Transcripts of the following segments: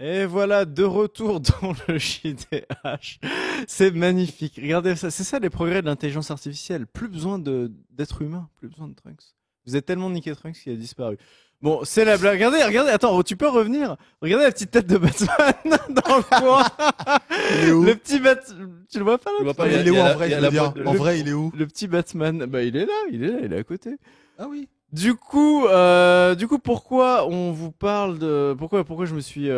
Et voilà, de retour dans le JDH. C'est magnifique. Regardez ça, c'est ça les progrès de l'intelligence artificielle. Plus besoin d'être humain, plus besoin de Trunks. Vous êtes tellement niqué Trunks qu'il a disparu. Bon, c'est la blague. Regardez, attends, tu peux revenir. Regardez la petite tête de Batman dans le coin. Il est où? Le petit tu le vois pas là? Je vois pas, Il est où en vrai, il y a je la veux dire? boîte- En vrai, il est où? Le petit Batman, bah il est là, il est à côté. Ah oui. Du coup, pourquoi on vous parle de pourquoi je me suis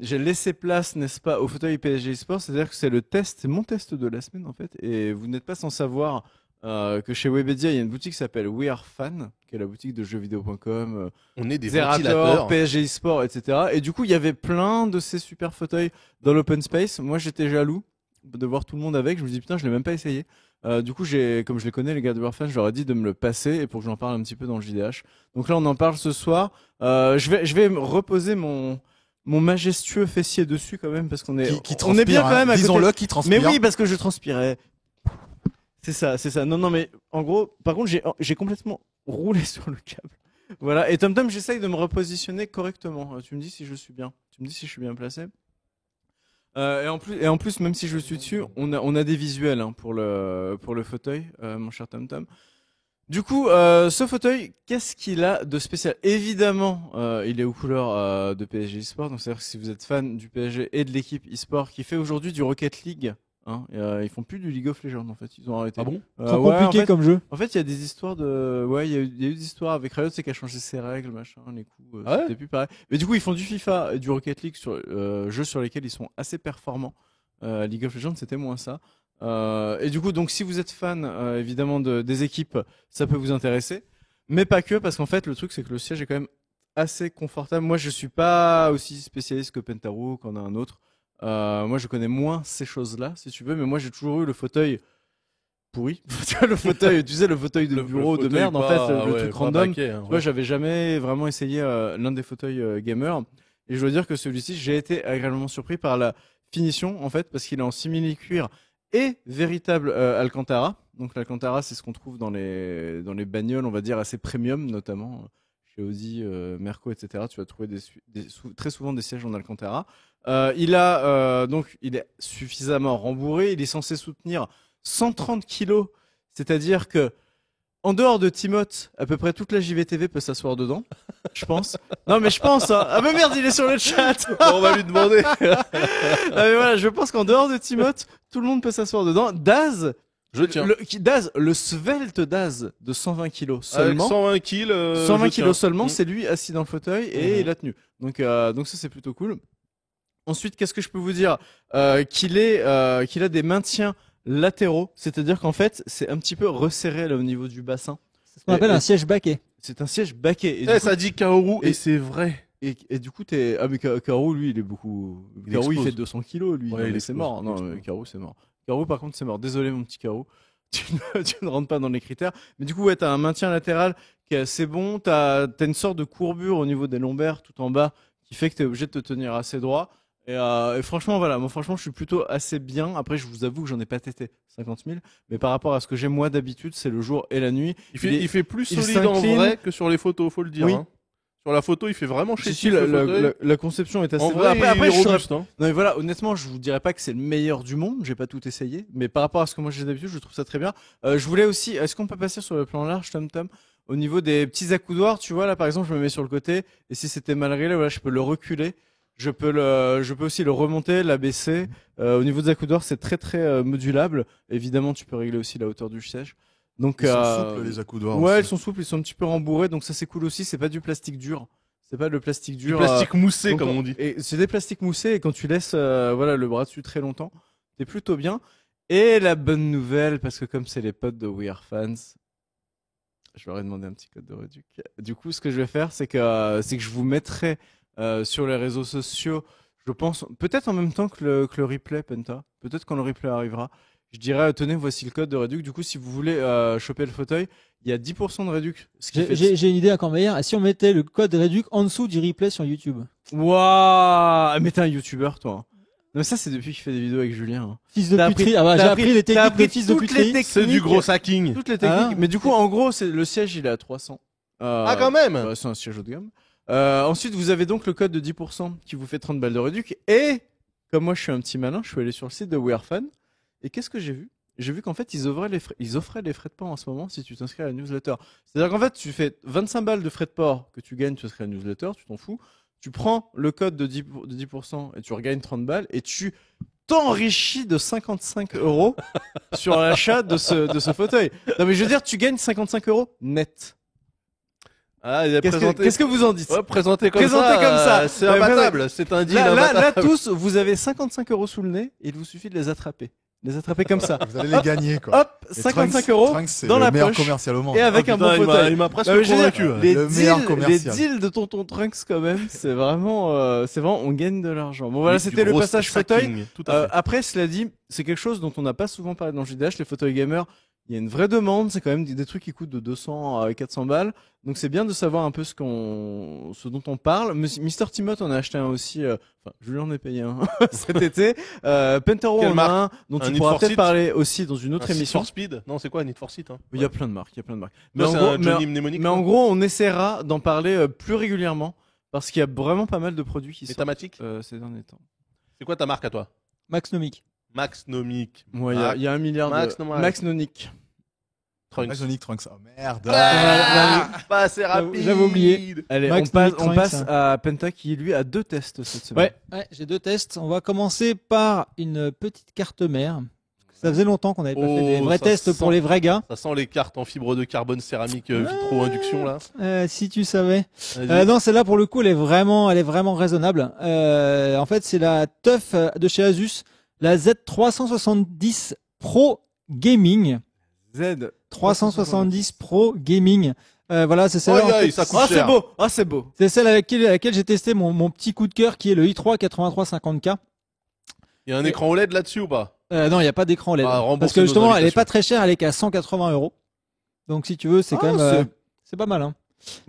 j'ai laissé place, n'est-ce pas, au fauteuil PSG Sport, c'est-à-dire que c'est mon test de la semaine en fait, et vous n'êtes pas sans savoir que chez Webedia il y a une boutique qui s'appelle We Are Fan, qui est la boutique de jeuxvideo.com, On est des Zerator, ventilateurs. PSG Sport, etc. Et du coup, il y avait plein de ces super fauteuils dans l'open space. Moi, j'étais jaloux de voir tout le monde avec. Je me dis putain, je l'ai même pas essayé. Du coup, comme je les connais, les gars de Warfan, je leur ai dit de me le passer et pour que j'en parle un petit peu dans le JDH. Donc là, on en parle ce soir. Je vais me reposer mon majestueux fessier dessus quand même parce qu'on est, Qui on est bien transpire, quand même à côté. disons-le, qui transpire. Mais oui, parce que je transpirais. C'est ça. Non, mais en gros, par contre, j'ai complètement roulé sur le câble. Voilà. Et TomTom, j'essaye de me repositionner correctement. Tu me dis si je suis bien. Tu me dis si je suis bien placé. Et en plus, même si je suis dessus, on a des visuels hein, pour le fauteuil, mon cher TomTom. Du coup, ce fauteuil, qu'est-ce qu'il a de spécial? Évidemment, il est aux couleurs de PSG eSport. Donc, c'est-à-dire que si vous êtes fan du PSG et de l'équipe eSport qui fait aujourd'hui du Rocket League, hein, ils font plus du League of Legends en fait. Ils ont arrêté. Ah bon? Trop Ouais, compliqué comme jeu. en fait, il y a des histoires de, ouais, il y a eu des histoires avec Riot, c'est qui a changé ses règles, machin, les coups, Ah ouais c'était plus pareil. Mais du coup, ils font du FIFA et du Rocket League sur jeux sur lesquels ils sont assez performants. League of Legends, c'était moins ça. Et du coup, donc, si vous êtes fan, évidemment, des équipes, ça peut vous intéresser. Mais pas que, parce qu'en fait, le truc, c'est que le siège est quand même assez confortable. Moi, je suis pas aussi spécialiste que Pentaro, qu'en a un autre. Moi, je connais moins ces choses-là, si tu veux, mais moi, j'ai toujours eu le fauteuil pourri. Tu vois, le fauteuil, tu sais, le fauteuil de bureau de fauteuil merde, en pas- fait, le ouais, truc pas random. baquet, hein, Tu vois, ouais. j'avais jamais vraiment essayé l'un des fauteuils gamer. Et je dois dire que celui-ci, j'ai été agréablement surpris par la finition, en fait, parce qu'il est en simili-cuir et véritable Alcantara. Donc l'Alcantara, c'est ce qu'on trouve dans les bagnoles, on va dire, assez premium, notamment chez Audi, Merco, etc. Tu vas trouver très souvent des sièges en Alcantara. Donc, il est suffisamment rembourré. Il est censé soutenir 130 kilos. C'est-à-dire que, en dehors de Timothée, à peu près toute la JVTV peut s'asseoir dedans. Je pense. Non, mais je pense, hein. Ah, mais merde, il est sur le chat. Bon, on va lui demander. Ah, mais voilà, je pense qu'en dehors de Timothée, tout le monde peut s'asseoir dedans. Daz, Je tiens. le svelte Daz de 120 kilos Avec seulement. 120 kills. 120 je kilos tiens. seulement, Mm. c'est lui assis dans le fauteuil et Mhm. il a tenu. Donc ça c'est plutôt cool. Ensuite, qu'est-ce que je peux vous dire qu'il a des maintiens latéraux, c'est-à-dire qu'en fait c'est un petit peu resserré là au niveau du bassin. C'est ce qu'on appelle Et- un siège baquet. C'est un siège baquet. Et, Eh, du ça dit Kaoru et- et c'est vrai. et du coup mais Karou lui il est beaucoup. Il Karou il explose. fait 200 kilos lui. Ouais, Non, il mais c'est explose, mort. il Non, explose. Karou c'est mort. Karou par contre c'est mort. Désolé mon petit Karou. Tu ne rentres pas dans les critères. Mais du coup, ouais, t'as un maintien latéral qui est assez bon. T'as une sorte de courbure au niveau des lombaires tout en bas qui fait que t'es obligé de te tenir assez droit. Et franchement, voilà. Moi, franchement, je suis plutôt assez bien. Après, je vous avoue que j'en ai pas tété 50 000. Mais par rapport à ce que j'ai moi d'habitude, c'est le jour et la nuit. Il fait plus il solide en s'incline. vrai que sur les photos, faut le dire. Oui. Hein. Sur la photo, il fait vraiment Si, chétif si, le fauteuil. la conception est assez En vraie. vrai, Après, il est je saurais- robuste. Hein. Non mais voilà, honnêtement, je vous dirais pas que c'est le meilleur du monde, j'ai pas tout essayé, mais par rapport à ce que moi j'ai d'habitude, je trouve ça très bien. Je voulais aussi, est-ce qu'on peut passer sur le plan large, Tom, au niveau des petits accoudoirs, tu vois là par exemple, je me mets sur le côté et si c'était mal réglé, voilà, je peux le reculer, je peux aussi le remonter, l'abaisser. Au niveau des accoudoirs, c'est très très modulable. Évidemment, tu peux régler aussi la hauteur du siège. Donc Ils sont souples, les accoudoirs. ouais, ils aussi. sont souples, ils sont un petit peu rembourrés, donc ça c'est cool aussi, c'est pas du plastique dur. C'est pas le plastique Du dur. plastique moussé, Donc, comme on dit. Et c'est des plastiques moussés et quand tu laisses voilà le bras dessus très longtemps, t'es plutôt bien. Et la bonne nouvelle, parce que comme c'est les potes de We Are Fans, je leur ai demandé un petit code de réduc. Du coup, ce que je vais faire, c'est que je vous mettrai sur les réseaux sociaux. Je pense peut-être en même temps que le replay Penta. Peut-être quand le replay arrivera. Je dirais tenez, voici le code de réduc. Du coup, si vous voulez choper le fauteuil, il y a 10% de réduc. Ce qui fait J'ai une idée encore meilleure. Et si on mettait le code réduc en dessous du replay sur YouTube? Waouh! Mais t'es un youtubeur, toi. Non, mais ça, c'est depuis qu'il fait des vidéos avec Julien. Hein. Fils de T'as puterie. appris- Ah bah, j'ai t'as appris les t'as techniques appris de fils de toutes les puterie. techniques. C'est du gros hacking. Toutes les techniques. Ah. Mais du coup, en gros, le siège, il est à 300. Ah, quand même. C'est un siège haut de gamme. Ensuite, vous avez donc le code de 10% qui vous fait 30 balles de réduc. Et comme moi, je suis un petit malin, je suis allé sur le site de We Are Fan. Et qu'est-ce que j'ai vu? J'ai vu qu'en fait, ils offraient les frais de port en ce moment si tu t'inscris à la newsletter. C'est-à-dire qu'en fait, tu fais 25 balles de frais de port que tu gagnes, tu t'inscris à la newsletter, tu t'en fous. Tu prends le code de 10% et tu regagnes 30 balles et tu t'enrichis de 55 € sur l'achat de ce fauteuil. Non mais je veux dire, tu gagnes 55 € net. Ah, il a présenté. Qu'est-ce que vous en dites? Ouais, présenté comme Présenté comme ça. C'est Ouais, imbattable. C'est un deal Là, imbattable. tous, vous avez 55 € sous le nez et il vous suffit de les attraper. Les attraper comme ça. Vous allez les gagner, quoi. Hop, 55 €. Trunks, c'est dans le la meilleur poche. commercial au monde. Et avec Ah, un putain, bon fauteuil. il m'a presque Non, mais je veux dire, convaincu. les Le meilleur deals, commercial. les deals de Tonton Trunks quand même, c'est vraiment, on gagne de l'argent. Bon voilà, Du c'était le gros passage fauteuil. stacking, Tout à fait. Après, cela dit, c'est quelque chose dont on n'a pas souvent parlé dans le JDH, les fauteuils gamers. Il y a une vraie demande, c'est quand même des trucs qui coûtent de 200 à 400 balles. Donc c'est bien de savoir un peu ce dont on parle. Mister Timot en a acheté un aussi, enfin, je lui en ai payé un cet été. Pentaro Quelle en a marque un, dont Un tu Need pourras for peut-être Speed parler aussi dans une autre Un Need émission. for Speed Non, c'est quoi Need for Speed hein Il y a plein de marques, il y a plein de marques. Non, c'est un Johnny mais Mnemonic. en gros, on essaiera d'en parler plus régulièrement parce qu'il y a vraiment pas mal de produits qui Mais sortent thématique ces derniers temps. C'est quoi ta marque à toi Max Nomic. Max Nomic. Ouais, Ah, il y a 1 milliard Max de... Nomad. Max Nonic. Trunks. Sonic Trunks. Oh merde. Pas assez rapide. J'avais oublié. Allez, Max on Nonic passe Trunks. à Penta qui lui a 2 tests cette semaine. Ouais, j'ai 2 tests. On va commencer par une petite carte mère. Ça faisait longtemps qu'on n'avait pas fait des Oh, vrais ça tests sent- pour les vrais gars. Ça sent les cartes en fibre de carbone céramique vitro-induction là. Si tu savais. Vas-y. Non, celle-là pour le coup, elle est vraiment raisonnable. En fait, c'est la TUF de chez Asus, la Z370 Pro Gaming. Z. 370 Pro Gaming. Voilà, c'est celle-là. Aïe, en aïe, fait, ça coûte Ah, cher. c'est beau. Ah, c'est beau. c'est celle avec laquelle j'ai testé mon petit coup de cœur qui est le i3 8350K. Il y a un écran OLED là-dessus ou pas Non, il n'y a pas d'écran LED. Ah, remboursez Parce que nos justement, elle est invitations. pas très chère, elle est qu'à 180 €. Donc si tu veux, c'est Ah, quand même, c'est- c'est pas mal. Hein.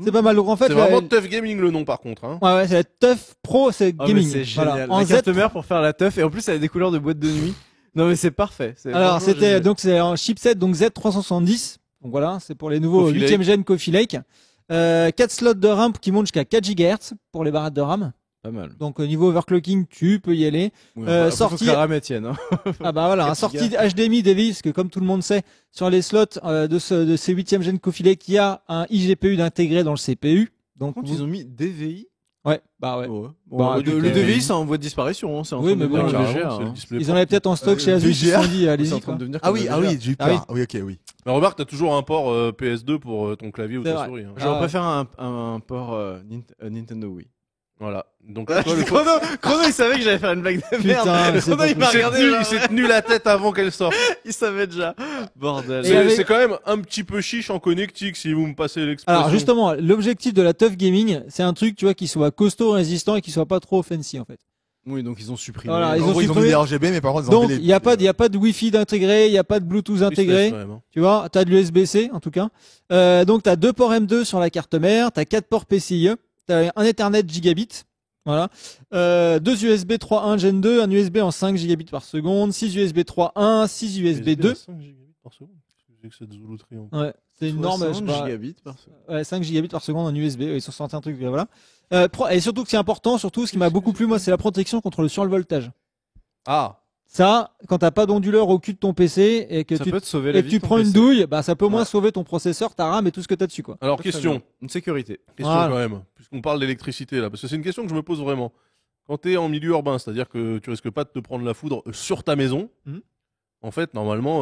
C'est pas mal. Donc en fait, C'est vraiment Tough Gaming le nom par contre. Hein. ouais, c'est la TUF Pro, c'est Ah, mais gaming. c'est Voilà. génial. En La Z. carte mère pour faire la teuf et en plus elle a des couleurs de boîte de nuit. Non mais c'est parfait. C'est Alors franchement c'était génial. donc c'est un chipset donc Z370. Donc voilà, c'est pour les nouveaux Coffee 8e gen Coffee Lake. 4 slots de RAM qui montent jusqu'à 4 GHz pour les barrettes de RAM. pas mal. Donc au niveau overclocking, tu peux y aller. Oui, Euh, après, sorti- faut que la RAM tienne, hein. Ah bah voilà, un 4 sortie HDMI DVI, parce que comme tout le monde sait, sur les slots de ces 8e gen Coffee Lake, il y a un iGPU intégré dans le CPU. Donc Par contre, ils ont mis DVI. ouais, bah ouais. Ouais. Bah, Le du DVI, DVI, c'est en voie de disparition. Hein. C'est en Oui, train de mais bon, devenir carrément, VGA, c'est le hein. display Ils en avaient peut-être en stock chez Asus, ils se VGA. sont dit, C'est allez-y en quoi. train de devenir Ah comme oui, le ah VGA. oui, j'ai eu Ah oui. peur. Ah oui, ok, oui. Mais remarque, t'as toujours un port PS2 pour ton clavier ou C'est ta vrai. souris. Hein. J'aurais Ah, préféré un port Nintendo Wii. Voilà. Donc Ah, toi, le Chrono, il savait que j'allais faire une blague de merde. Putain, mais c'est Chrono, pas il m'a possible. regardé. il s'est tenu la tête avant qu'elle sorte. Il savait déjà. Bordel. Et C'est avec- c'est quand même un petit peu chiche en connectique si vous me passez l'expression. Alors justement, l'objectif de la TUF Gaming, c'est un truc, tu vois, qui soit costaud, résistant et qui soit pas trop fancy en fait. Oui, donc ils ont supprimé. Voilà, ils En ont gros, ils ont mis supprimé- des RGB, mais par contre, ils ont Donc enlevé les- il y a pas de Wi-Fi d'intégré, il y a pas de Bluetooth intégré. quand même, hein. Tu vois, t'as de l'USB-C en tout cas. Donc t'as 2 ports M2 sur la carte mère, t'as 4 ports PCIe, t'as un Ethernet gigabit. Voilà. 2 USB 3.1 Gen 2, un USB en 5 gigabits par seconde, 6 USB 3.1, 6 USB 2. 5 gigabits par seconde. J'ai que cette zoulouterie en Ouais, c'est une norme. je sais pas. gigabits par seconde. Ouais, 5 gigabits par seconde en USB. Ils sont sortis un truc, voilà. Et surtout que c'est important, surtout ce qui m'a beaucoup plu, moi, c'est la protection contre le survoltage. Ah, Ça, quand t'as pas d'onduleur au cul de ton PC et que Ça tu, peut te sauver la et vie. que tu de ton prends une PC. douille, bah ça peut au moins Ouais. sauver ton processeur, ta RAM et tout ce que t'as dessus, quoi. alors Très question. bien. Une sécurité. Question Voilà. quand même, puisqu'on parle d'électricité là, parce que c'est une question que je me pose vraiment. Quand tu es en milieu urbain, c'est-à-dire que tu risques pas de te prendre la foudre sur ta maison, Mhm. en fait, normalement,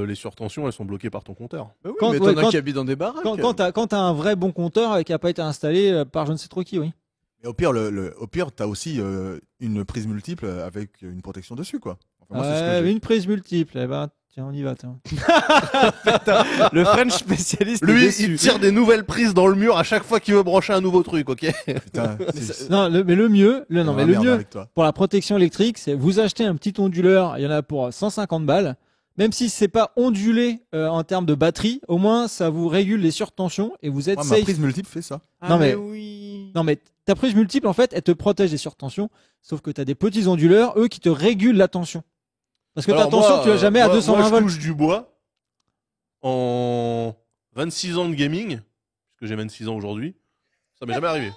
les surtensions, elles sont bloquées par ton compteur. Bah oui, Quand- mais ouais, t'en as quand- qui habitent dans des baraques. Quand t'as un vrai bon compteur qui a pas été installé par je ne sais trop qui, oui. Mais au pire, t'as aussi une prise multiple avec une protection dessus, quoi. Enfin, moi, c'est ce que j'ai. Une prise multiple. Eh ben, tiens, on y va, tiens. Le French spécialiste. est Lui, déçu. il tire des nouvelles prises dans le mur à chaque fois qu'il veut brancher un nouveau truc, ok? Putain, c'est- Non, mais le mieux, c'est mais la le merde mieux avec toi. pour la protection électrique, c'est vous achetez un petit onduleur. Il y en a pour 150 balles. Même si c'est pas ondulé en termes de batterie, au moins ça vous régule les surtensions et vous êtes Moi, ma safe. prise multiple fait ça. Ah, Non, mais- oui. Non mais ta prise multiple en fait, elle te protège des surtensions, sauf que tu as des petits onduleurs, eux qui te régulent la tension. Parce que ta Alors, tension, moi, tu l'as jamais à moi, 220 moi, je volts. touche du bois en 26 ans de gaming, puisque j'ai 26 ans aujourd'hui. Ça m'est jamais arrivé.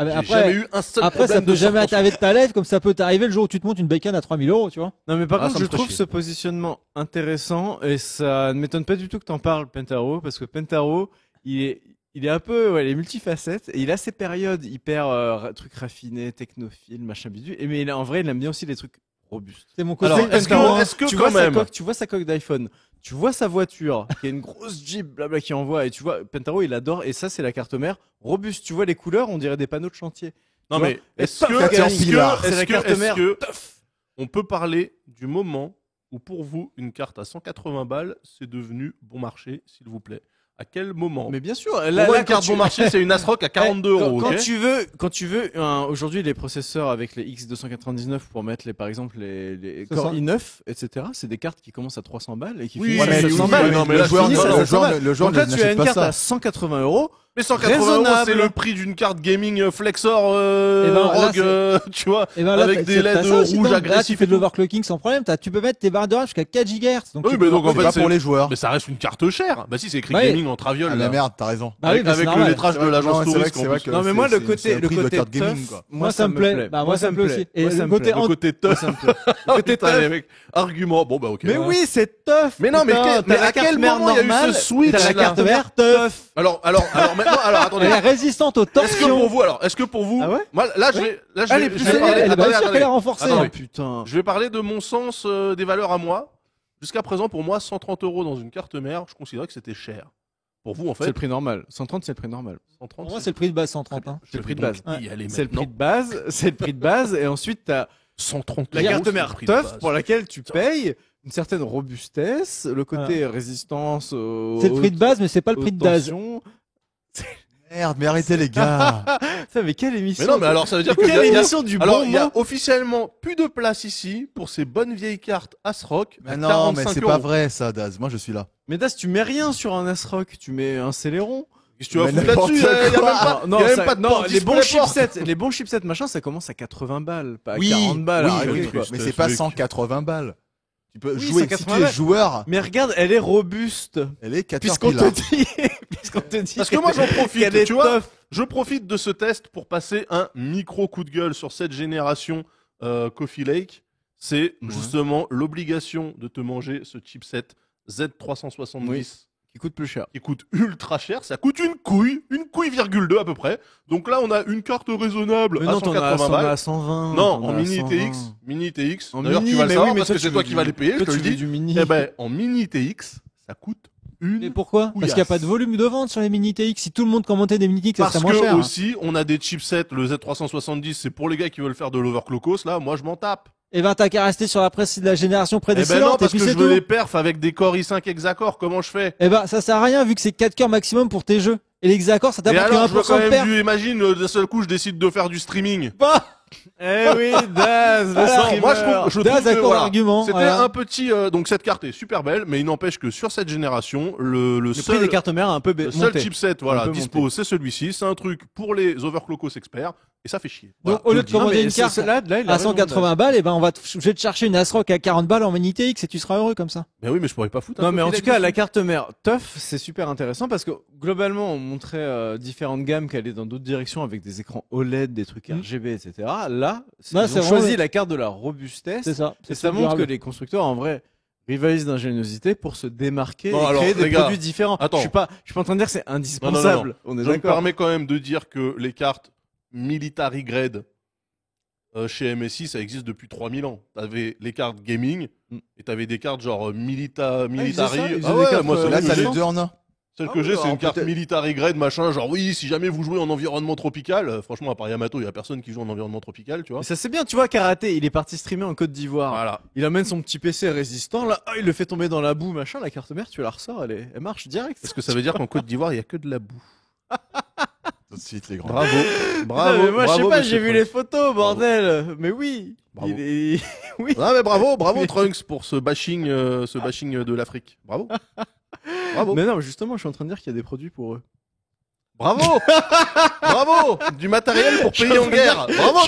Ah, mais J'ai après, jamais eu un seul après, ça problème peut de jamais sortie. t'arriver de ta life, comme ça peut t'arriver le jour où tu te montes une bacon à 3000 €, tu vois. Non, mais par Ah, contre, ça je me ferait trouve chier. ce positionnement intéressant et ça ne m'étonne pas du tout que t'en parles, Pentaro, parce que Pentaro, il est un peu, ouais, il est multifacette et il a ses périodes hyper trucs raffinés, technophiles, machin bidule. Et mais en vrai, il aime bien aussi les trucs robustes. C'est mon côté. Alors, est-ce Pentaro, que tu quand vois sa même, coque, tu vois sa coque d'iPhone, tu vois sa voiture qui est une grosse Jeep, blabla, qui envoie et tu vois Pentaro, il adore et ça c'est la carte mère robuste. Tu vois les couleurs, on dirait des panneaux de chantier. non tu mais vois, et est-ce que, paf, Caterpillar. c'est la carte mère. on peut parler du moment où pour vous une carte à 180 balles c'est devenu bon marché, s'il vous plaît? À quel moment? Mais bien sûr, Pour là, moi, là, une carte quand bon tu- marché, c'est une ASRock à 42 euros. Quand ok quand tu veux, aujourd'hui les processeurs avec les X299 pour mettre pour exemple les Ça Core sent- i9, etc. C'est des cartes qui commencent à 300 balles et qui Oui, finissent mais à oui, 700 oui, balles. non, mais le là, joueur, finissent à le 700 joueur, balles. le joueur Donc là, tu as n'achète une pas carte ça. à 180 euros. Mais 180 euros, Raisonnable. c'est le prix d'une carte gaming Flexor Eh ben, là, Rogue, c'est- tu vois, Et ben là, avec t'as- des t'as LED ça aussi, rouges donc, là, tu agressifs. fais de l'overclocking sans problème. Tu peux mettre tes barres de RAM jusqu'à 4 GHz. Donc Oui, tu mais peux donc, en C'est fait, pas c'est- pour les joueurs. Mais ça reste une carte chère. Bah si, c'est écrit Ouais. gaming en traviole. Ah là. la merde, t'as raison. Bah oui, Avec, mais c'est avec le normal. lettrage de l'agence Non, c'est vrai touriste. que c'est vrai que Non mais moi le c'est côté le prix de côté carte gaming, tough, quoi. Moi, ça me plaît. Bah, moi, ça me plaît aussi. Et Moi, le ça me côté plaît. Le côté Moi, tough. ça me plaît. Le côté Putain, tough. les mecs. Argument. Bon, bah, ok. Mais oui, c'est tough. Mais non, mais putain, quel- t'as mais la à carte quel mère moment il y a eu normale, ce switch, t'as la là carte mère tough. Alors maintenant, alors, attendez. Elle est résistante aux Est-ce que torsions. pour vous, alors, est-ce que pour vous, Ah ouais moi, là, je vais Allez, je plus vais elle- parler, Elle est attendez, bien sûr qu'elle est attendez. renforcée. Attends, Oh oui. putain. Je vais parler de mon sens des valeurs à moi. Jusqu'à présent, pour moi, 130 euros dans une carte mère, je considérais que c'était cher. Pour vous, en C'est fait, le prix normal. 130, c'est le prix normal. 130, Pour moi, c'est le prix de base 130. Hein. c'est le prix de Je vais base. donc y aller C'est le maintenant. prix de base, c'est le prix de base, et ensuite t'as 130 la euros, carte c'est le mère prix de tough base. pour laquelle tu payes une certaine robustesse, le côté résistance C'est le prix de base, mais c'est pas le prix de base. Merde, mais arrêtez les gars. Ça, mais quelle émission Mais non, mais alors ça veut dire que quelle il y a- émission du alors bon il y a mot. officiellement plus de place ici pour ces bonnes vieilles cartes ASRock à Mais non, mais 45 c'est euros. pas vrai ça, Daz. Moi je suis là. Mais Das, tu mets rien sur un ASRock, tu mets un Celeron. Qu'est-ce que tu vas Mais foutre n'importe là-dessus? Il y a même quoi. pas, non, il y a même ça- pas de non, port les bons DisplayPort. chipsets, machin, ça commence à 80 balles, pas à Oui, 40 balles. oui, arrêtez, oui, quoi. mais ce c'est pas truc. 180 balles. Tu peux Oui, jouer si 180 tu es balles. joueur. Mais regarde, elle est robuste. Elle est Puisqu'on Caterpillar. te dit, puisqu'on te dit. Parce que moi j'en profite, qu'elle est tu vois. tough. Je profite de ce test pour passer un micro coup de gueule sur cette génération Coffee Lake. C'est Ouais. justement l'obligation de te manger ce chipset Z370 Oui. Qui coûte plus cher. qui coûte ultra cher. Ça coûte une couille 2 à peu près. Donc là, on a une carte raisonnable Mais à non, t'en as 180 balles. à 120. Non, t'en en as à mini 120. TX. Mini TX. En D'ailleurs, mini, tu vas le mais savoir oui, mais parce toi, que tu c'est toi veux qui vas du- les payer, je toi, te le tu veux dis. du mini. Eh ben, en mini TX, ça coûte une. Mais pourquoi? Parce qu'il n'y a pas de volume de vente sur les mini TX. Si tout le monde commentait des mini TX, ça Parce serait moins que cher. aussi, on a des chipsets, le Z370, c'est pour les gars qui veulent faire de l'overclockos. Là, moi, je m'en tape. Et ben, t'as qu'à rester sur la génération Eh ben non, précédente, et parce puis que c'est je veux tout. les perfs avec des Core i5 hexacore. Comment je fais? Eh ben, ça sert à rien vu que c'est 4 cœurs maximum pour tes jeux. Et l'hexacore, ça Et t'apporte que alors, je veux 1% quand de même perf. imagine, d'un seul coup, je décide de faire du streaming. Bah, Eh oui, Daz, le Alors, streamer. moi, je Daz trouve que, accord voilà, argument. c'était voilà. un petit, donc cette carte est super belle, mais il n'empêche que sur cette génération, le Le prix seul, des cartes mères a un peu le seul monté. chipset, voilà, Un peu dispo, monté. c'est celui-ci. C'est un truc pour les overclockos experts, et ça fait chier. Donc, Voilà, au je lieu le de dis. commander mais une carte là, il a à raison, 180 balles, et ben, je vais te chercher une ASRock à 40 balles en mini TX et tu seras heureux comme ça. Mais oui, mais je pourrais pas foutre. Non, un mais en Coffee tout Lake cas, la dessus. carte mère tough, c'est super intéressant parce que globalement, on montrait différentes gammes qui allaient dans d'autres directions avec des écrans OLED, des trucs Mm. RGB, etc. Là, Ouais, ils c'est ont vraiment choisi le- la carte de la robustesse C'est ça. et ça montre que les constructeurs, en vrai, rivalisent d'ingéniosité pour se démarquer Bon, et alors, créer des les gars, produits différents. attends. Je suis pas en train de dire que c'est indispensable. On est Je me d'accord. permets quand même de dire que les cartes military grade chez MSI, ça existe depuis 3000 ans. T'avais les cartes gaming et t'avais des cartes genre military. ils faisaient ça, ils faisaient Ah des ouais, cartes, moi, euh, celle Là, que t'as j'ai, les deux en un. celle Ah que oui, j'ai, c'est alors une carte peut-être- military grade, machin. Genre, oui, si jamais vous jouez en environnement tropical, franchement, à part Yamato, il y a personne qui joue en environnement tropical, tu vois. Mais ça c'est bien, tu vois, Karaté, il est parti streamer en Côte d'Ivoire. Voilà. Il amène son petit PC résistant, là, il le fait tomber dans la boue, machin, la carte mère, tu la ressors, elle marche direct. Est-ce que ça veut dire qu'en Côte d'Ivoire, il y a que de la boue? Tout de suite, les grands. Bravo. Putain, Bravo. mais moi, je sais bravo, pas, monsieur j'ai vu Trunks. les photos, bordel. Mais oui. Bravo. Il est... oui. Non, mais bravo Trunks pour ce bashing de l'Afrique. Bravo. Bravo. Mais non, justement, je suis en train de dire qu'il y a des produits pour eux. Bravo. Bravo. Du matériel pour pays en guerre. Bravo.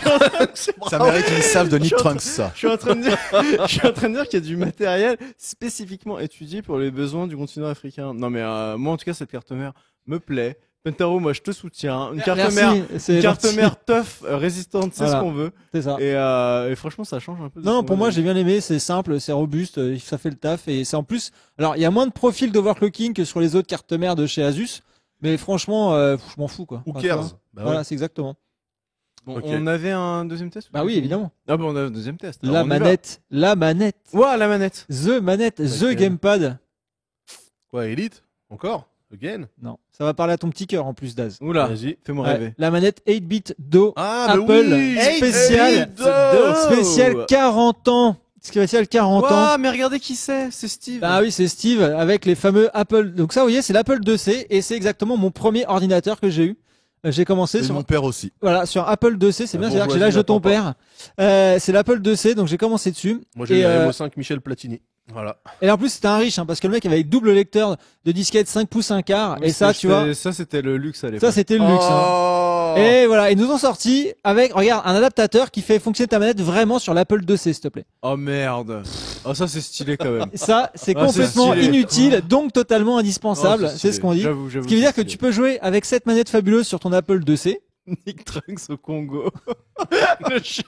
Ça mérite une salve de Nick Je suis en Trunks, ça. Je suis en train de dire, je suis en train de dire qu'il y a du matériel spécifiquement étudié pour les besoins du continent africain. Non, mais moi, en tout cas, cette carte mère me plaît Pentaro, moi je te soutiens. Hein. Une carte Merci, mère, c'est une carte gentil. mère tough, résistante, c'est Voilà. ce qu'on veut. C'est ça. Et franchement, ça change un peu. de Non, ce non, qu'on pour veut. moi, j'ai bien aimé. C'est simple, c'est robuste, ça fait le taf et c'est en plus. Alors, il y a moins de profils d'overclocking que sur les autres cartes mères de chez Asus, mais franchement, je m'en fous quoi. Who Enfin, cares? tu vois. Bah Voilà, ouais. c'est exactement. Bon, Ok. on avait un deuxième test. Bah oui, évidemment. Ah bon, on a un deuxième test. Alors, La on y va. manette, la manette, Ouah, la manette. the manette, the Ok. gamepad. Quoi, Elite? Encore? Again? Non, ça va parler à ton petit cœur en plus, Daz. Oula, Vas-y. fais-moi Ouais, rêver. la manette 8-bit Do Ah, Apple bah oui! spécial, Elite Do! spécial 40 ans. Spécial 40 ans. Ouah, mais regardez qui c'est Steve. Ah oui, c'est Steve avec les fameux Apple. Donc ça, vous voyez, c'est l'Apple 2C et c'est exactement mon premier ordinateur que j'ai eu. J'ai commencé Et sur mon père aussi. voilà sur Apple 2C, c'est La bien, c'est-à-dire que j'ai bourgeoisie l'âge de ton n'attend père. C'est l'Apple 2C, donc j'ai commencé dessus. Moi, j'ai Et, eu la MO5 Michel Platini. Voilà. Et en plus, c'était un riche, hein, parce que le mec avait double lecteur de disquette 5 pouces 1 quart. Oui, Et ça, tu vois, Ça, c'était le luxe à l'époque. ça c'était le luxe. Hein. Oh. Et voilà, ils nous ont sorti avec, regarde, un adaptateur qui fait fonctionner ta manette vraiment sur l'Apple 2C, s'il te plaît. Oh merde. Oh, ça, c'est stylé quand même. Et ça, c'est Ah, c'est complètement stylé. inutile, donc totalement indispensable. Oh, c'est ce qu'on dit. J'avoue. Ce qui veut dire que tu peux jouer avec cette manette fabuleuse sur ton Apple 2C. Nick Trunks au Congo. Le chat.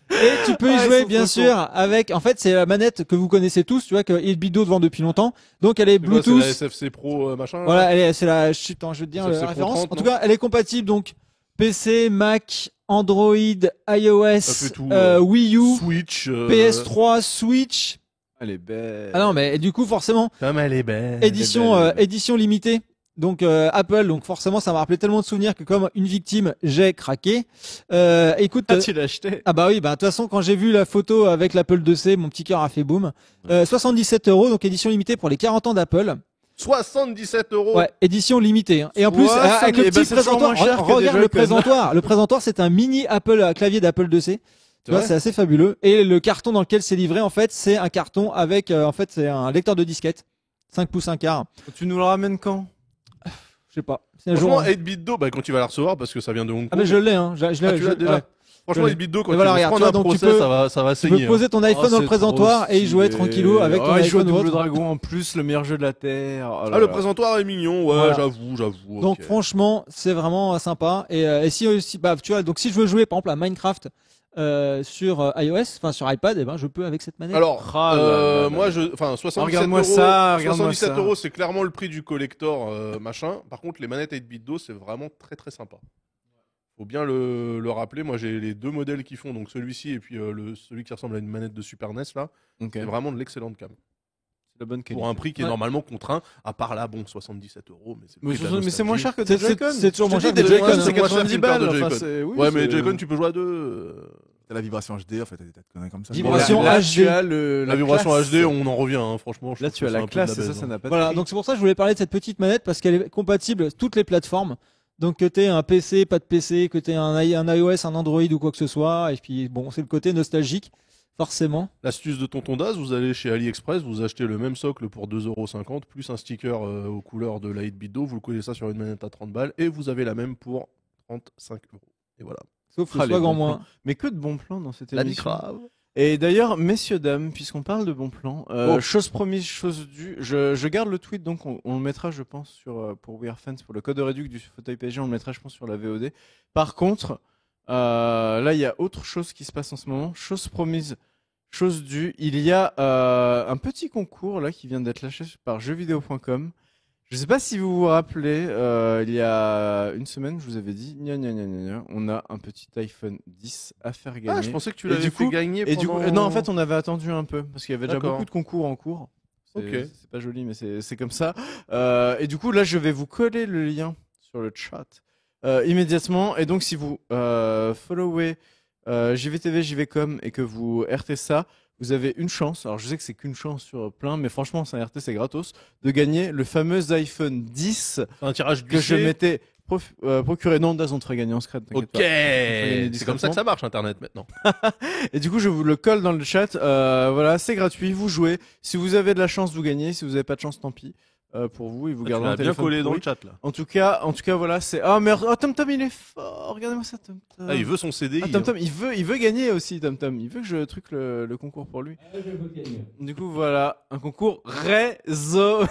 Et tu peux y Ah, ils jouer, sont bien trop sûr, avec, en fait, c'est la manette que vous connaissez tous, tu vois, que 8-bit Do vend depuis longtemps. Donc, elle est C'est quoi, Bluetooth. c'est la SFC Pro machin. Voilà, c'est la, chut, attends, je vais te dire SFC la Pro référence. 30, En tout non cas, elle est compatible, donc, PC, Mac, Android, iOS, Ça fait tout, Wii U, Switch. PS3, Switch. Elle est belle. Ah non, mais, et du coup, forcément, Comme elle est belle. édition, belle. édition limitée. Donc Apple, donc forcément ça m'a rappelé tellement de souvenirs que comme une victime, j'ai craqué. Écoute, Ah, tu l'as acheté. ah bah oui, bah de toute façon quand j'ai vu la photo avec l'Apple 2C, mon petit cœur a fait boum. 77 €, donc édition limitée pour les 40 ans d'Apple. 77 €. Ouais, édition limitée. Hein. Et en plus, Ouais, avec le eh ben, petit c'est toujours présentoir, moins cher que des regarde le Joy-Con. présentoir. Le présentoir, c'est un mini Apple clavier d'Apple 2C. Tu vois, vrai c'est assez fabuleux. Et le carton dans lequel c'est livré, en fait, c'est un carton avec, en fait, c'est un lecteur de disquette. 5 pouces 1 quart. Tu nous le ramènes quand? Je sais pas. C'est un jour. Franchement, Hein. 8-bit Do, bah, quand tu vas la recevoir, parce que ça vient de Hong Kong. Ah mais je l'ai, hein. Je Ah, tu l'as déjà. ouais. Franchement, Je l'ai. 8-bit Do, quand Et tu voilà, vas regarde, prendre tu un vois, donc tu process, peux- ça va Tu peux saigner. poser ton iPhone dans le présentoir et y jouer tranquillou avec ton il joue à iPhone ou Double autre. Dragon en plus, le meilleur jeu de la Terre. Oh là Ah, le là. présentoir est mignon, ouais, Voilà. j'avoue. Donc ok. franchement, c'est vraiment sympa. Et si aussi, bah tu vois, donc si je veux jouer par exemple à Minecraft sur iOS, enfin sur iPad, et ben je peux avec cette manette. Alors, Ah là là là. moi, 77 regarde-moi euros, ça, regarde-moi 77 ça. €, c'est clairement le prix du collector, machin. Par contre, les manettes 8-bit Do, c'est vraiment très très sympa. Faut bien le rappeler. Moi, j'ai les deux modèles qui font, donc celui-ci et puis celui qui ressemble à une manette de Super NES là. Ok. C'est vraiment de l'excellente cam. C'est la bonne qualité. Pour un prix qui est Ouais. normalement contraint, à part là, bon, 77 €, mais c'est le Mais, prix de la mais c'est moins nostalgie. cher que des C'est- Joy-Con. c'est toujours Je moins te cher dis, que des des Joy-Con, Joy-Con. c'est C'est moins cher 90 qu'une paire de balles. Enfin, Joy-Con. c'est- oui, Ouais, mais c'est- Joy-Con, tu peux jouer à deux. T'as la vibration HD, en fait, t'as des conneries comme ça. Vibration Là, HD. tu as La vibration classe. HD, on en revient, hein, franchement. je Là, trouve tu as que c'est la un peu de classe et ça, baise, ça hein. n'a pas de Voilà, prix. donc c'est pour ça que je voulais parler de cette petite manette parce qu'elle est compatible toutes les plateformes. Donc que t'aies un PC, pas de PC, que t'aies un iOS, un Android ou quoi que ce soit. Et puis bon, c'est le côté nostalgique, forcément. L'astuce de Tonton Daz, vous allez chez AliExpress, vous achetez le même socle pour 2,50 € plus un sticker aux couleurs de la 8-bit Do, vous le collez ça sur une manette à 30 balles et vous avez la même pour 35 €. Et voilà. Sauf que Ah, ce les soit grand bons moins. Mais que de bons plans dans cette La émission. grave. Et d'ailleurs, messieurs, dames, puisqu'on parle de bons plans, Oh. chose promise, chose due, je garde le tweet, donc on le mettra, je pense, sur, pour We Are Fans, pour le code de réduc du fauteuil PSG, on le mettra, je pense, sur la VOD. Par contre, là, il y a autre chose qui se passe en ce moment. Chose promise, chose due, il y a un petit concours là qui vient d'être lâché par jeuxvideo.com. Je sais pas si vous vous rappelez, il y a une semaine, je vous avais dit, on a un petit iPhone 10 à faire gagner. Ah, je pensais que tu Et l'avais du fait coup- gagner Et du coup, pendant... non, en fait, on avait attendu un peu parce qu'il y avait déjà D'accord. beaucoup de concours en cours. C'est Ok. c'est pas joli, mais c'est comme ça. Et du coup, là, je vais vous coller le lien sur le chat immédiatement. Et donc, si vous followez JVTV, JVcom et que vous RT ça, vous avez une chance. Alors, je sais que c'est qu'une chance sur plein, mais franchement, c'est un RT, c'est gratos, de gagner le fameux iPhone 10 un tirage que je glissé. m'étais procuré. Non, Daz, on te ferait gagner en secret. t'inquiète Ok, pas. gagner c'est comme ça que ça marche Internet maintenant. Et du coup, je vous le colle dans le chat. Voilà, c'est gratuit. Vous jouez. Si vous avez de la chance, vous gagnez. Si vous n'avez pas de chance, tant pis. pour vous. Il vous Tu gardera un l'as bien téléphone collé dans pourri. le chat là. En tout cas, voilà, c'est. Ah merde, oh, Tom Tom, il est fort. Regardez-moi ça, Tom Tom. Ah, il veut son CDI. Ah, Tom Tom, il veut gagner aussi, Tom Tom. Il veut que je truque le concours pour lui. Du coup, voilà, un concours raisonnable.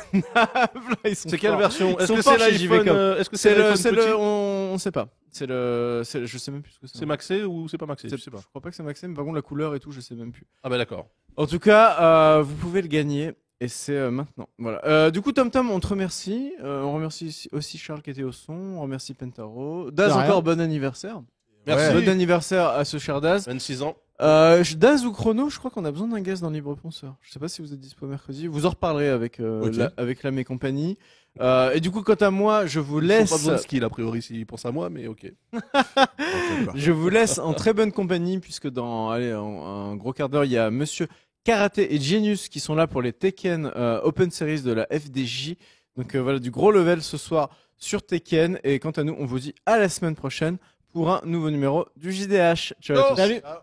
Ils sont C'est quelle forts. version? Ils Est-ce sont que forts c'est chez l'iPhone? JVcom. Est-ce que c'est l'iPhone petit? on sait pas. Je sais même plus ce que c'est. C'est maxé ou c'est pas maxé? Je sais pas. Je crois pas que c'est Maxime, mais par contre la couleur et tout, je sais même plus. Ah bah d'accord. En tout cas, vous pouvez le gagner et c'est maintenant. Voilà. Du coup, Tom Tom, on te remercie. On remercie aussi Charles qui était au son. On remercie Pentaro. Daz, De rien. encore bon anniversaire. Merci. Bon anniversaire à ce cher Daz. 26 ans. Daz ou Chrono, je crois qu'on a besoin d'un guest dans Libre Penseur. Je sais pas si vous êtes dispo mercredi. Vous en reparlerez avec Ok. avec la mes compagnie. Et du coup, quant à moi, je vous Ils ont laisse. pas besoin de skill a priori s'ils pensent à moi, mais ok. Je vous laisse en très bonne compagnie puisque dans un gros quart d'heure, il y a Monsieur Karaté et Genius qui sont là pour les Tekken Open Series de la FDJ. Donc voilà, du gros level ce soir sur Tekken. Et quant à nous, on vous dit à la semaine prochaine pour un nouveau numéro du JDH. Ciao à tous. Salut. Ciao.